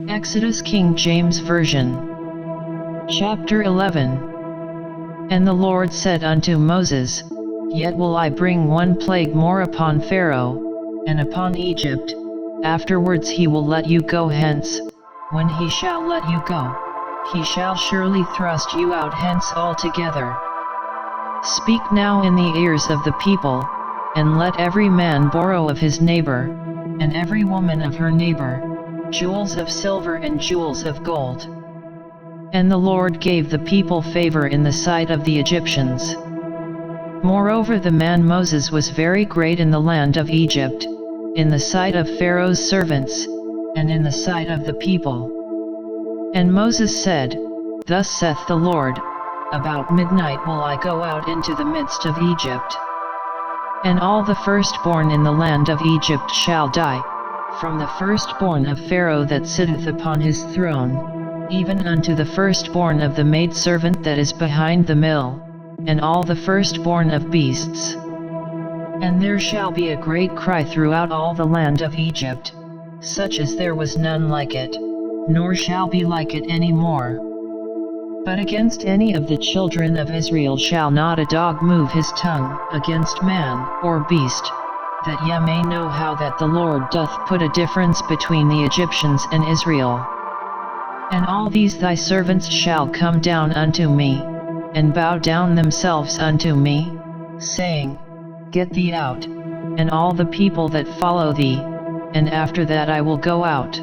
Exodus King James Version. Chapter 11. And the Lord said unto Moses, Yet will I bring one plague more upon Pharaoh, and upon Egypt, afterwards he will let you go hence. When he shall let you go, he shall surely thrust you out hence altogether. Speak now in the ears of the people, and let every man borrow of his neighbor, and every woman of her neighbor, jewels of silver and jewels of gold. And the Lord gave the people favor in the sight of the Egyptians. Moreover, the man Moses was very great in the land of Egypt, in the sight of Pharaoh's servants, and in the sight of the people. And Moses said, Thus saith the Lord, About midnight will I go out into the midst of Egypt. And all the firstborn in the land of Egypt shall die, from the firstborn of Pharaoh that sitteth upon his throne, even unto the firstborn of the maidservant that is behind the mill, and all the firstborn of beasts. And there shall be a great cry throughout all the land of Egypt, such as there was none like it, nor shall be like it any more. But against any of the children of Israel shall not a dog move his tongue against man or beast, that ye may know how that the Lord doth put a difference between the Egyptians and Israel. And all these thy servants shall come down unto me, and bow down themselves unto me, saying, Get thee out, and all the people that follow thee, and after that I will go out.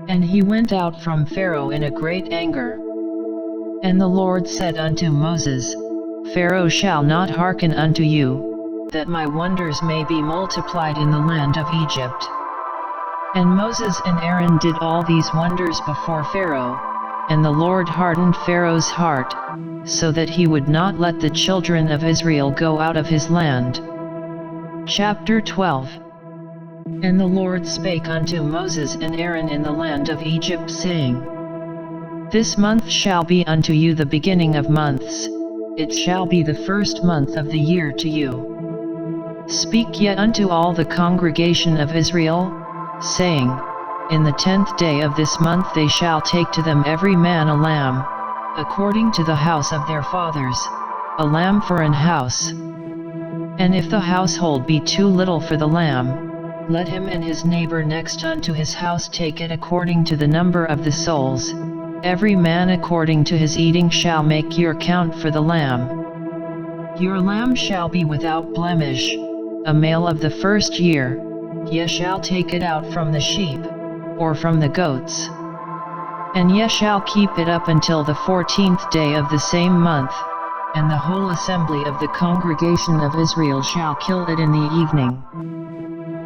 And he went out from Pharaoh in a great anger. And the Lord said unto Moses, Pharaoh shall not hearken unto you, that my wonders may be multiplied in the land of Egypt. And Moses and Aaron did all these wonders before Pharaoh, and the Lord hardened Pharaoh's heart, so that he would not let the children of Israel go out of his land. Chapter 12. And the Lord spake unto Moses and Aaron in the land of Egypt, saying, This month shall be unto you the beginning of months, it shall be the first month of the year to you. Speak yet unto all the congregation of Israel, saying, In the 10th day of this month they shall take to them every man a lamb, according to the house of their fathers, a lamb for an house. And if the household be too little for the lamb, let him and his neighbor next unto his house take it according to the number of the souls, every man according to his eating shall make your count for the lamb. Your lamb shall be without blemish, a male of the first year, ye shall take it out from the sheep, or from the goats. And ye shall keep it up until the 14th day of the same month, and the whole assembly of the congregation of Israel shall kill it in the evening.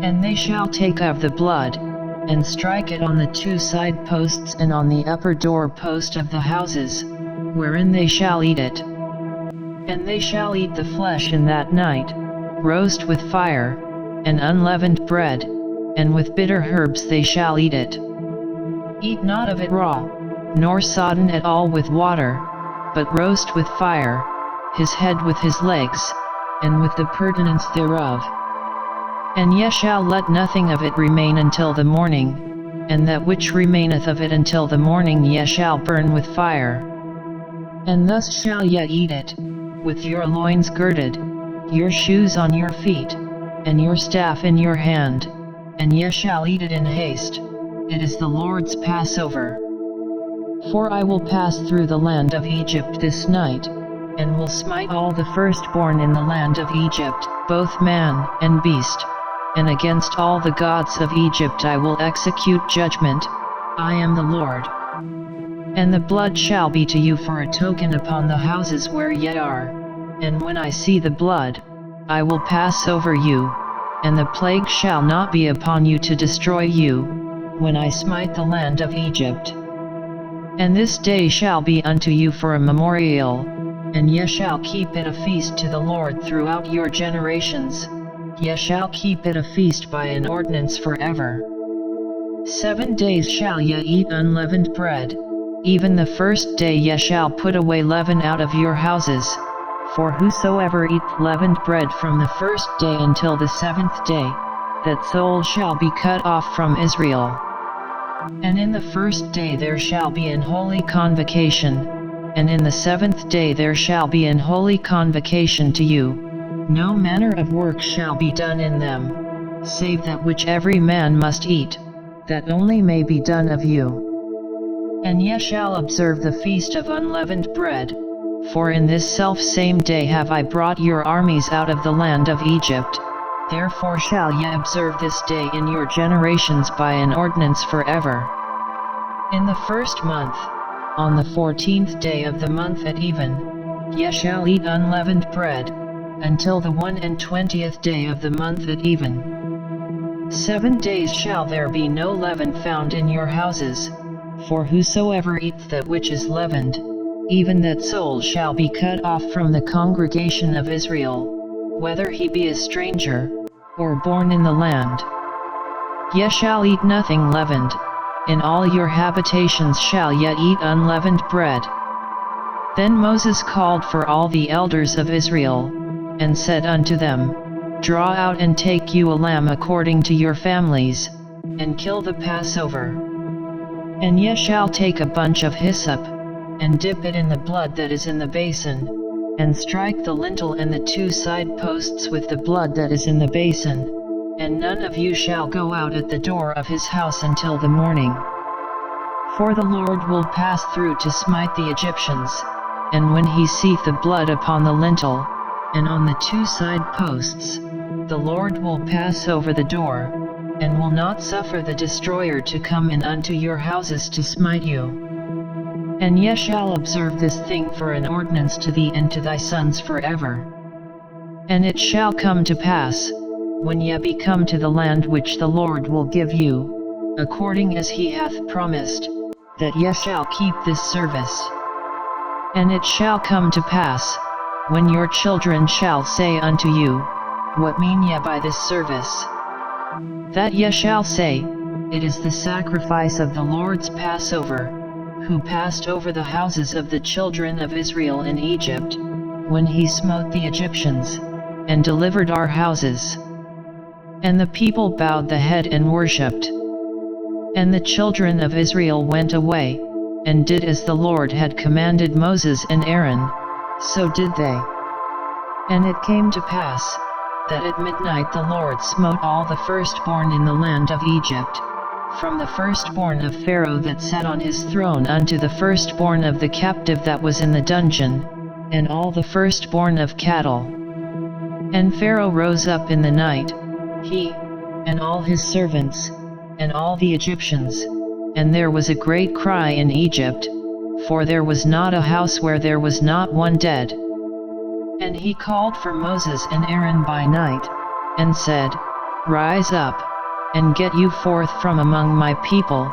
And they shall take of the blood, and strike it on the two side posts and on the upper door post of the houses, wherein they shall eat it. And they shall eat the flesh in that night, roast with fire, and unleavened bread, and with bitter herbs they shall eat it. Eat not of it raw, nor sodden at all with water, but roast with fire, his head with his legs, and with the purtenance thereof. And ye shall let nothing of it remain until the morning, and that which remaineth of it until the morning ye shall burn with fire. And thus shall ye eat it, with your loins girded, your shoes on your feet, and your staff in your hand, and ye shall eat it in haste. It is the Lord's Passover. For I will pass through the land of Egypt this night, and will smite all the firstborn in the land of Egypt, both man and beast, and against all the gods of Egypt I will execute judgment, I am the Lord. And the blood shall be to you for a token upon the houses where ye are, and when I see the blood, I will pass over you, and the plague shall not be upon you to destroy you, when I smite the land of Egypt. And this day shall be unto you for a memorial, and ye shall keep it a feast to the Lord throughout your generations, ye shall keep it a feast by an ordinance forever. 7 days shall ye eat unleavened bread, even the first day ye shall put away leaven out of your houses, for whosoever eateth leavened bread from the first day until the 7th day, that soul shall be cut off from Israel. And in the first day there shall be an holy convocation, and in the 7th day there shall be an holy convocation to you. No manner of work shall be done in them, save that which every man must eat, that only may be done of you. And ye shall observe the feast of unleavened bread, for in this self-same day have I brought your armies out of the land of Egypt. Therefore shall ye observe this day in your generations by an ordinance forever. In the 1st month, on the 14th day of the month at even, ye shall eat unleavened bread, until the 21st day of the month at even. 7 days shall there be no leaven found in your houses, for whosoever eats that which is leavened, even that soul shall be cut off from the congregation of Israel, whether he be a stranger, or born in the land. Ye shall eat nothing leavened, in all your habitations shall ye eat unleavened bread. Then Moses called for all the elders of Israel, and said unto them, Draw out and take you a lamb according to your families, and kill the Passover. And ye shall take a bunch of hyssop, and dip it in the blood that is in the basin, and strike the lintel and the 2 side posts with the blood that is in the basin, and none of you shall go out at the door of his house until the morning. For the Lord will pass through to smite the Egyptians, and when he seeth the blood upon the lintel, and on the 2 side posts, the Lord will pass over the door, and will not suffer the destroyer to come in unto your houses to smite you. And ye shall observe this thing for an ordinance to thee and to thy sons forever. And it shall come to pass, when ye be come to the land which the Lord will give you, according as he hath promised, that ye shall keep this service. And it shall come to pass, when your children shall say unto you, What mean ye by this service? That ye shall say, It is the sacrifice of the Lord's Passover, who passed over the houses of the children of Israel in Egypt, when he smote the Egyptians, and delivered our houses. And the people bowed the head and worshipped. And the children of Israel went away, and did as the Lord had commanded Moses and Aaron, so did they. And it came to pass, that at midnight the Lord smote all the firstborn in the land of Egypt, from the firstborn of Pharaoh that sat on his throne unto the firstborn of the captive that was in the dungeon, and all the firstborn of cattle. And Pharaoh rose up in the night, he, and all his servants, and all the Egyptians, and there was a great cry in Egypt, for there was not a house where there was not one dead. And he called for Moses and Aaron by night, and said, Rise up, and get you forth from among my people,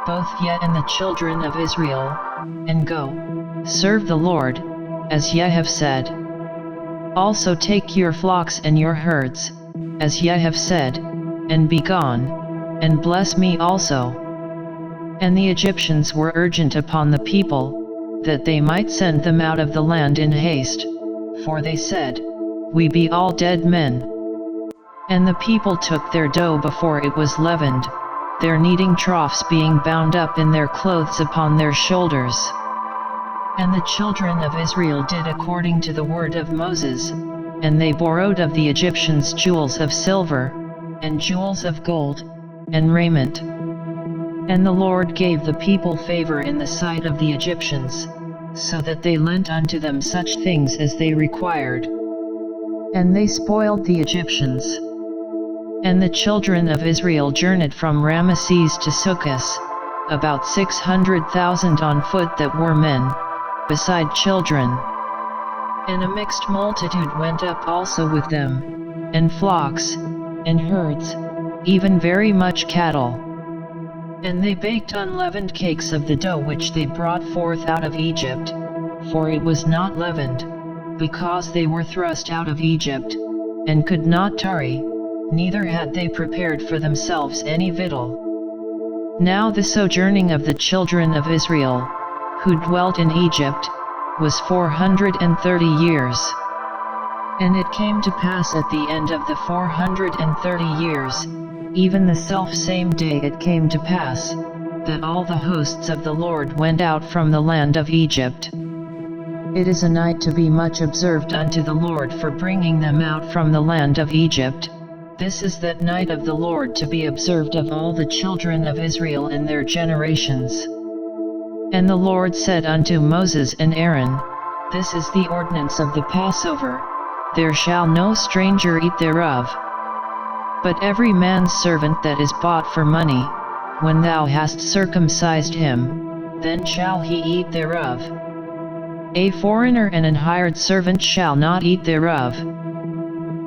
both ye and the children of Israel, and go, serve the Lord, as ye have said. Also take your flocks and your herds, as ye have said, and be gone, and bless me also. And the Egyptians were urgent upon the people, that they might send them out of the land in haste, for they said, We be all dead men. And the people took their dough before it was leavened, their kneading troughs being bound up in their clothes upon their shoulders. And the children of Israel did according to the word of Moses, and they borrowed of the Egyptians jewels of silver, and jewels of gold, and raiment. And the Lord gave the people favor in the sight of the Egyptians, so that they lent unto them such things as they required. And they spoiled the Egyptians. And the children of Israel journeyed from Ramesses to Succoth, about 600,000 on foot that were men, beside children. And a mixed multitude went up also with them, and flocks, and herds, even very much cattle. And they baked unleavened cakes of the dough which they brought forth out of Egypt, for it was not leavened, because they were thrust out of Egypt, and could not tarry, neither had they prepared for themselves any victual. Now the sojourning of the children of Israel, who dwelt in Egypt, was 430 years. And it came to pass at the end of the 430 years, even the selfsame day it came to pass, that all the hosts of the Lord went out from the land of Egypt. It is a night to be much observed unto the Lord for bringing them out from the land of Egypt. This is that night of the Lord to be observed of all the children of Israel in their generations. And the Lord said unto Moses and Aaron, This is the ordinance of the Passover, there shall no stranger eat thereof. But every man's servant that is bought for money, when thou hast circumcised him, then shall he eat thereof. A foreigner and an hired servant shall not eat thereof.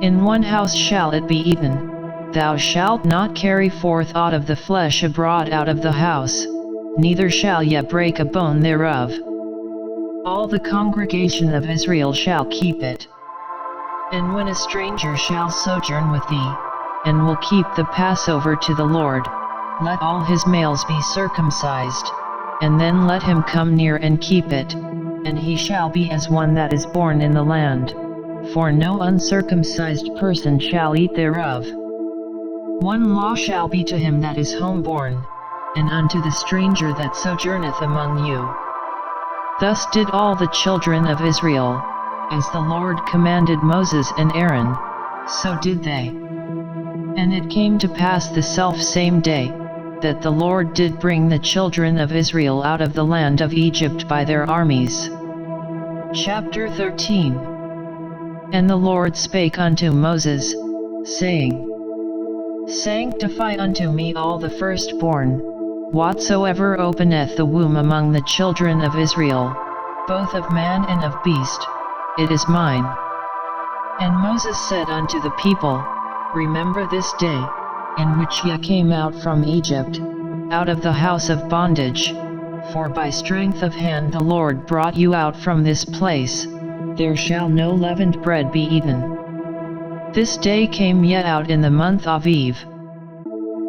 In one house shall it be eaten. Thou shalt not carry forth aught of the flesh abroad out of the house, neither shall ye break a bone thereof. All the congregation of Israel shall keep it. And when a stranger shall sojourn with thee, and will keep the Passover to the Lord, let all his males be circumcised, and then let him come near and keep it, and he shall be as one that is born in the land. For no uncircumcised person shall eat thereof. One law shall be to him that is homeborn, and unto the stranger that sojourneth among you. Thus did all the children of Israel, as the Lord commanded Moses and Aaron, so did they. And it came to pass the selfsame day, that the Lord did bring the children of Israel out of the land of Egypt by their armies. Chapter 13. And the Lord spake unto Moses, saying, Sanctify unto me all the firstborn, whatsoever openeth the womb among the children of Israel, both of man and of beast, it is mine. And Moses said unto the people, Remember this day, in which ye came out from Egypt, out of the house of bondage, for by strength of hand the Lord brought you out from this place. There shall no leavened bread be eaten. This day came ye out in the month of Eve.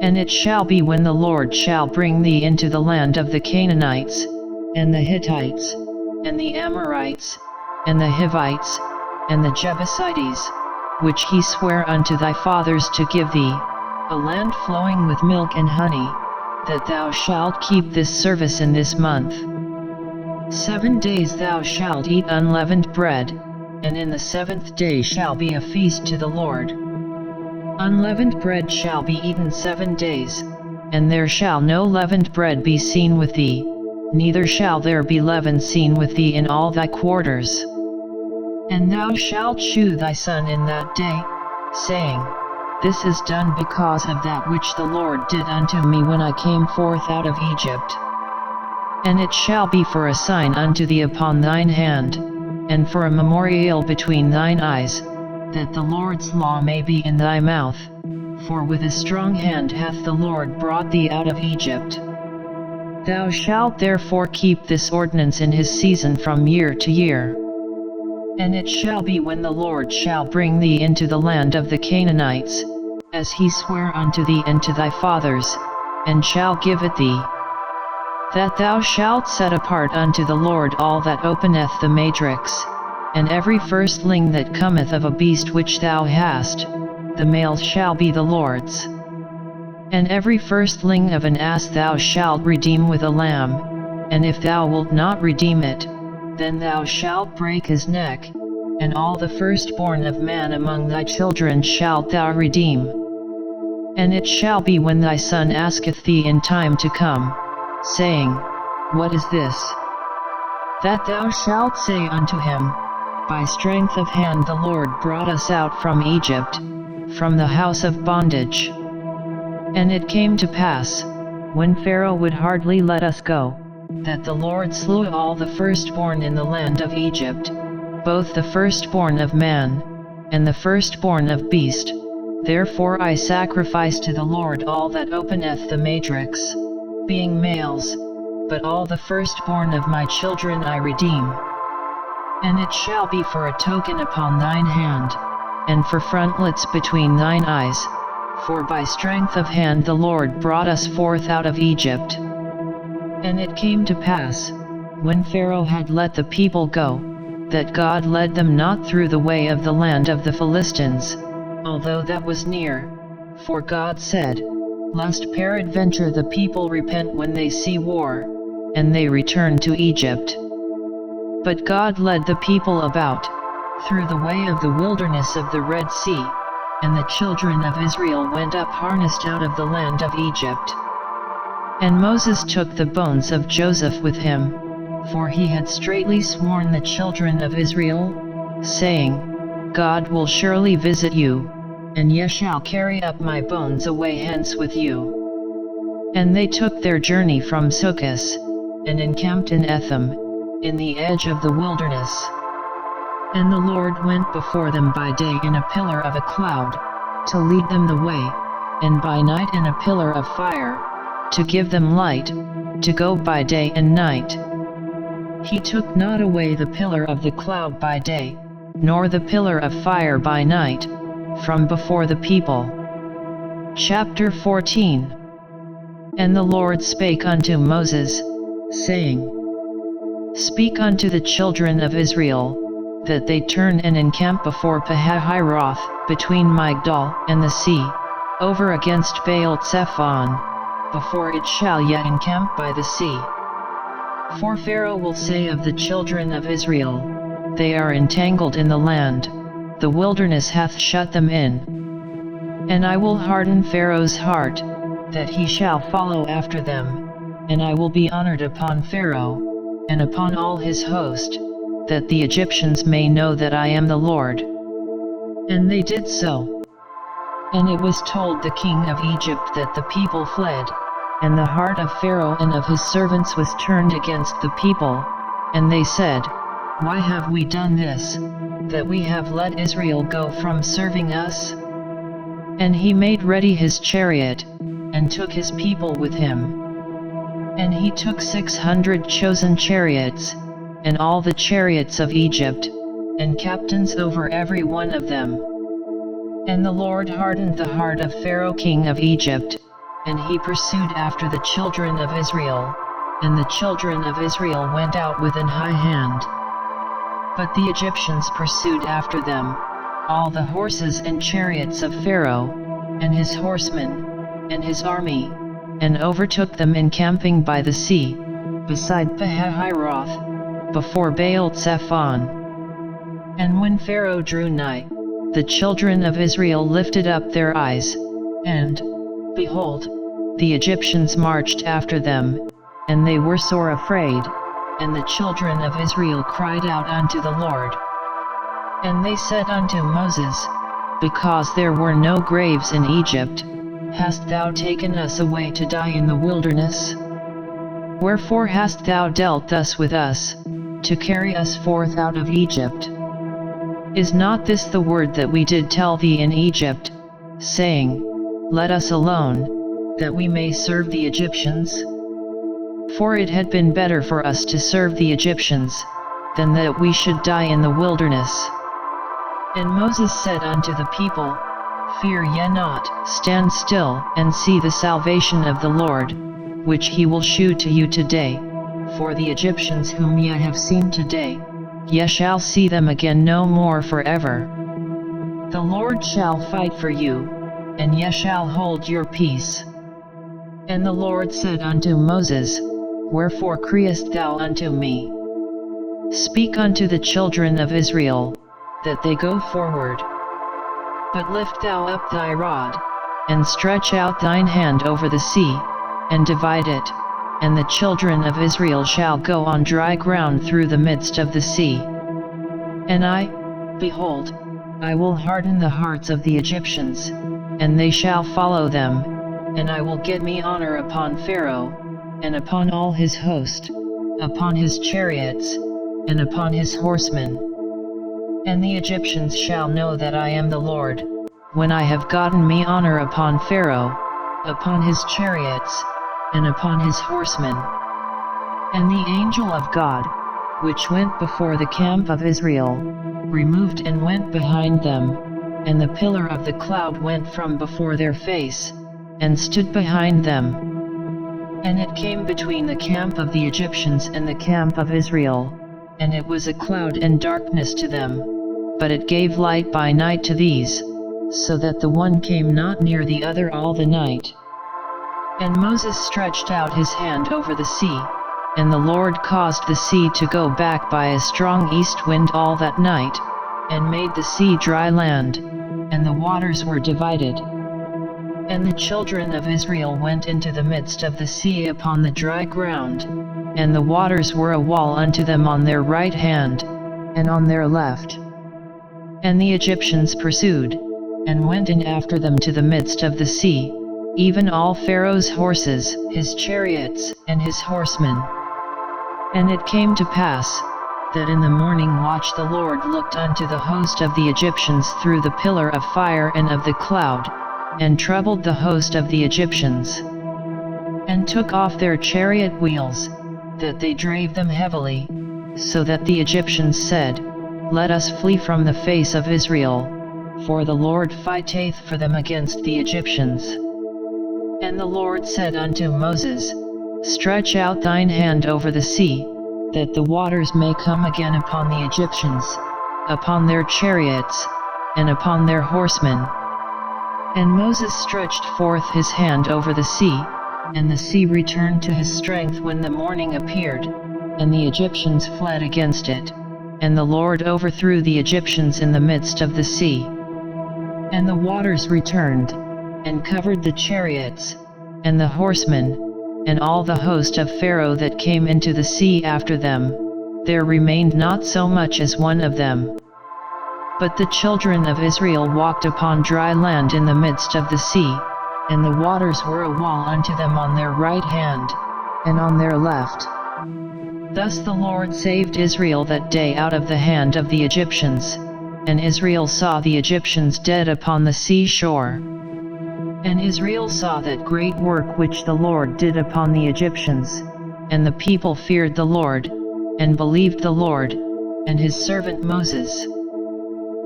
And it shall be when the Lord shall bring thee into the land of the Canaanites, and the Hittites, and the Amorites, and the Hivites, and the Jebusites, which he sware unto thy fathers to give thee, a land flowing with milk and honey, that thou shalt keep this service in this month. 7 days thou shalt eat unleavened bread, and in the 7th day shall be a feast to the Lord. Unleavened bread shall be eaten 7 days, and there shall no leavened bread be seen with thee, neither shall there be leaven seen with thee in all thy quarters. And thou shalt shew thy son in that day, saying, This is done because of that which the Lord did unto me when I came forth out of Egypt. And it shall be for a sign unto thee upon thine hand, and for a memorial between thine eyes, that the Lord's law may be in thy mouth, for with a strong hand hath the Lord brought thee out of Egypt. Thou shalt therefore keep this ordinance in his season from year to year. And it shall be when the Lord shall bring thee into the land of the Canaanites, as he sware unto thee and to thy fathers, and shall give it thee, that thou shalt set apart unto the Lord all that openeth the matrix, and every firstling that cometh of a beast which thou hast, the male shall be the Lord's. And every firstling of an ass thou shalt redeem with a lamb, and if thou wilt not redeem it, then thou shalt break his neck, and all the firstborn of man among thy children shalt thou redeem. And it shall be when thy son asketh thee in time to come, saying, What is this? That thou shalt say unto him, By strength of hand the Lord brought us out from Egypt, from the house of bondage. And it came to pass, when Pharaoh would hardly let us go, that the Lord slew all the firstborn in the land of Egypt, both the firstborn of man, and the firstborn of beast. Therefore I sacrifice to the Lord all that openeth the matrix, being males, but all the firstborn of my children I redeem. And it shall be for a token upon thine hand, and for frontlets between thine eyes, for by strength of hand the Lord brought us forth out of Egypt. And it came to pass, when Pharaoh had let the people go, that God led them not through the way of the land of the Philistines, although that was near, for God said, lest peradventure the people repent when they see war, and they return to Egypt. But God led the people about, through the way of the wilderness of the Red Sea, and the children of Israel went up harnessed out of the land of Egypt. And Moses took the bones of Joseph with him, for he had straitly sworn the children of Israel, saying, God will surely visit you, and ye shall carry up my bones away hence with you. And they took their journey from Succos, and encamped in Etham, in the edge of the wilderness. And the Lord went before them by day in a pillar of a cloud, to lead them the way, and by night in a pillar of fire, to give them light, to go by day and night. He took not away the pillar of the cloud by day, nor the pillar of fire by night, from before the people. Chapter 14. And the Lord spake unto Moses, saying, Speak unto the children of Israel, that they turn and encamp before Pihahiroth, between Migdol and the sea, over against Baal-Zephon, before it shall yet encamp by the sea. For Pharaoh will say of the children of Israel, They are entangled in the land, the wilderness hath shut them in. And I will harden Pharaoh's heart, that he shall follow after them, and I will be honored upon Pharaoh, and upon all his host, that the Egyptians may know that I am the Lord. And they did so. And it was told the king of Egypt that the people fled, and the heart of Pharaoh and of his servants was turned against the people, and they said, Why have we done this, that we have let Israel go from serving us? And he made ready his chariot, and took his people with him. And he took 600 chosen chariots, and all the chariots of Egypt, and captains over every one of them. And the Lord hardened the heart of Pharaoh king of Egypt, and he pursued after the children of Israel, and the children of Israel went out with an high hand. But the Egyptians pursued after them, all the horses and chariots of Pharaoh, and his horsemen, and his army, and overtook them encamping by the sea, beside Pihahiroth, before Baal-Zephon. And when Pharaoh drew nigh, the children of Israel lifted up their eyes, and, behold, the Egyptians marched after them, and they were sore afraid, and the children of Israel cried out unto the Lord. And they said unto Moses, Because there were no graves in Egypt, hast thou taken us away to die in the wilderness? Wherefore hast thou dealt thus with us, to carry us forth out of Egypt? Is not this the word that we did tell thee in Egypt, saying, Let us alone, that we may serve the Egyptians? For it had been better for us to serve the Egyptians, than that we should die in the wilderness. And Moses said unto the people, Fear ye not, stand still, and see the salvation of the Lord, which he will shew to you today. For the Egyptians whom ye have seen today, ye shall see them again no more forever. The Lord shall fight for you, and ye shall hold your peace. And the Lord said unto Moses, Wherefore criest thou unto me? Speak unto the children of Israel, that they go forward. But lift thou up thy rod, and stretch out thine hand over the sea, and divide it, and the children of Israel shall go on dry ground through the midst of the sea. And I, behold, I will harden the hearts of the Egyptians, and they shall follow them, and I will get me honor upon Pharaoh, and upon all his host, upon his chariots, and upon his horsemen. And the Egyptians shall know that I am the Lord, when I have gotten me honor upon Pharaoh, upon his chariots, and upon his horsemen. And the angel of God, which went before the camp of Israel, removed and went behind them, and the pillar of the cloud went from before their face, and stood behind them. And it came between the camp of the Egyptians and the camp of Israel, and it was a cloud and darkness to them, but it gave light by night to these, so that the one came not near the other all the night. And Moses stretched out his hand over the sea, and the Lord caused the sea to go back by a strong east wind all that night, and made the sea dry land, and the waters were divided. And the children of Israel went into the midst of the sea upon the dry ground, and the waters were a wall unto them on their right hand, and on their left. And the Egyptians pursued, and went in after them to the midst of the sea, even all Pharaoh's horses, his chariots, and his horsemen. And it came to pass, that in the morning watch the Lord looked unto the host of the Egyptians through the pillar of fire and of the cloud, and troubled the host of the Egyptians, and took off their chariot wheels, that they drave them heavily, so that the Egyptians said, Let us flee from the face of Israel, for the Lord fighteth for them against the Egyptians. And the Lord said unto Moses, Stretch out thine hand over the sea, that the waters may come again upon the Egyptians, upon their chariots, and upon their horsemen. And Moses stretched forth his hand over the sea, and the sea returned to his strength when the morning appeared, and the Egyptians fled against it, and the Lord overthrew the Egyptians in the midst of the sea. And the waters returned, and covered the chariots, and the horsemen, and all the host of Pharaoh that came into the sea after them, there remained not so much as one of them. But the children of Israel walked upon dry land in the midst of the sea, and the waters were a wall unto them on their right hand, and on their left. Thus the Lord saved Israel that day out of the hand of the Egyptians, and Israel saw the Egyptians dead upon the sea shore. And Israel saw that great work which the Lord did upon the Egyptians, and the people feared the Lord, and believed the Lord, and his servant Moses.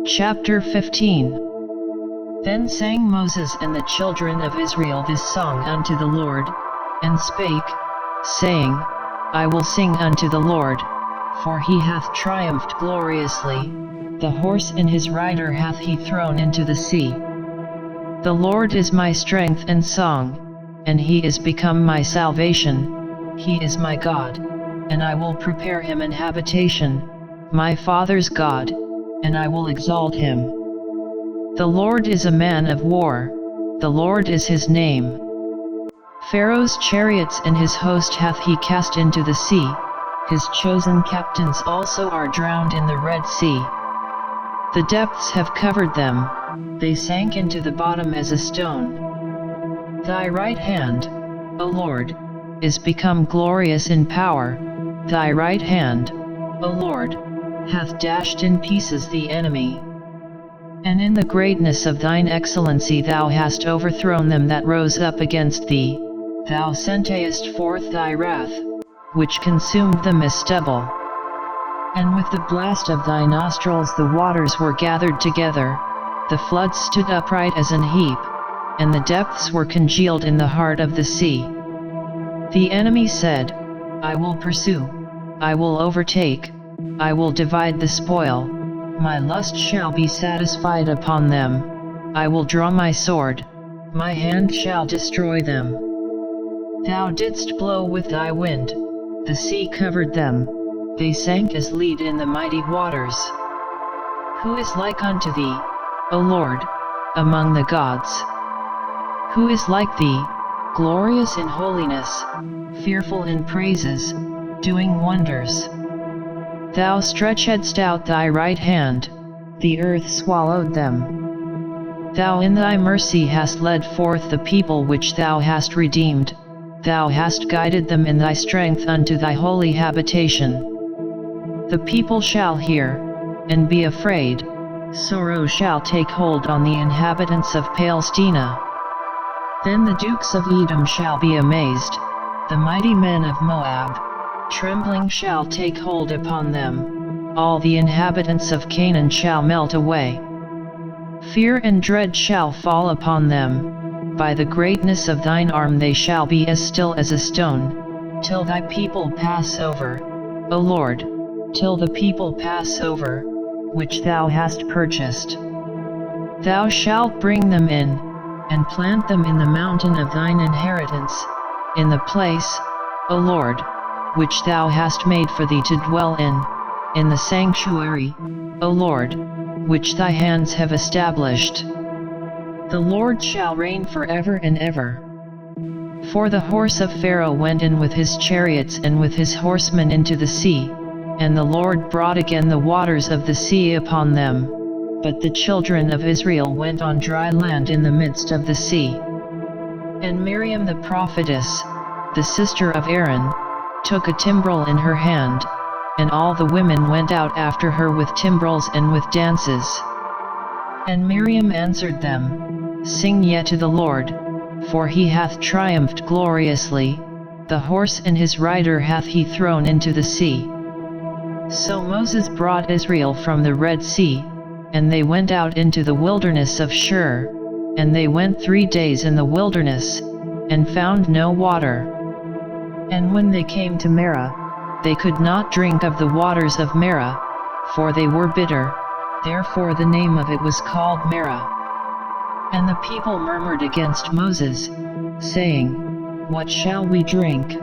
Chapter 15. Then sang Moses and the children of Israel this song unto the Lord, and spake, saying, I will sing unto the Lord, for he hath triumphed gloriously, the horse and his rider hath he thrown into the sea. The Lord is my strength and song, and he is become my salvation, he is my God, and I will prepare him an habitation, my father's God, and I will exalt him. The Lord is a man of war, the Lord is his name. Pharaoh's chariots and his host hath he cast into the sea, his chosen captains also are drowned in the Red Sea. The depths have covered them, they sank into the bottom as a stone. Thy right hand, O Lord, is become glorious in power, thy right hand, O Lord, hath dashed in pieces the enemy. And in the greatness of thine excellency thou hast overthrown them that rose up against thee, thou sentest forth thy wrath, which consumed them as stubble. And with the blast of thy nostrils the waters were gathered together, the floods stood upright as an heap, and the depths were congealed in the heart of the sea. The enemy said, I will pursue, I will overtake, I will divide the spoil, my lust shall be satisfied upon them, I will draw my sword, my hand shall destroy them. Thou didst blow with thy wind, the sea covered them, they sank as lead in the mighty waters. Who is like unto thee, O Lord, among the gods? Who is like thee, glorious in holiness, fearful in praises, doing wonders? Thou stretchedst out thy right hand, the earth swallowed them. Thou in thy mercy hast led forth the people which thou hast redeemed, thou hast guided them in thy strength unto thy holy habitation. The people shall hear, and be afraid, sorrow shall take hold on the inhabitants of Palestina. Then the dukes of Edom shall be amazed, the mighty men of Moab, trembling shall take hold upon them, all the inhabitants of Canaan shall melt away. Fear and dread shall fall upon them, by the greatness of thine arm they shall be as still as a stone, till thy people pass over, O Lord, till the people pass over, which thou hast purchased. Thou shalt bring them in, and plant them in the mountain of thine inheritance, in the place, O Lord, which thou hast made for thee to dwell in the sanctuary, O Lord, which thy hands have established. The Lord shall reign forever and ever. For the horse of Pharaoh went in with his chariots and with his horsemen into the sea, and the Lord brought again the waters of the sea upon them, but the children of Israel went on dry land in the midst of the sea. And Miriam the prophetess, the sister of Aaron, took a timbrel in her hand, and all the women went out after her with timbrels and with dances. And Miriam answered them, Sing yet to the Lord, for he hath triumphed gloriously, the horse and his rider hath he thrown into the sea. So Moses brought Israel from the Red Sea, and they went out into the wilderness of Shur, and they went 3 days in the wilderness, and found no water. And when they came to Marah, they could not drink of the waters of Marah, for they were bitter, therefore the name of it was called Marah. And the people murmured against Moses, saying, What shall we drink?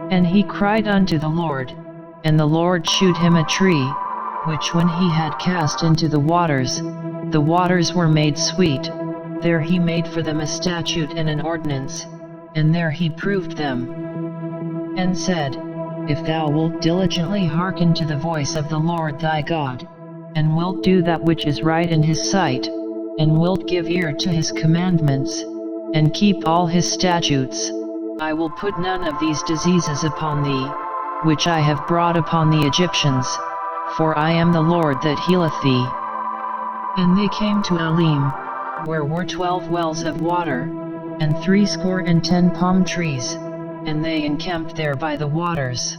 And he cried unto the Lord, and the Lord shewed him a tree, which when he had cast into the waters were made sweet. There he made for them a statute and an ordinance, and there he proved them. And said, If thou wilt diligently hearken to the voice of the Lord thy God, and wilt do that which is right in his sight, and wilt give ear to his commandments, and keep all his statutes, I will put none of these diseases upon thee, which I have brought upon the Egyptians, for I am the Lord that healeth thee. And they came to Elim, where were 12 wells of water, and 70 palm trees, and they encamped there by the waters.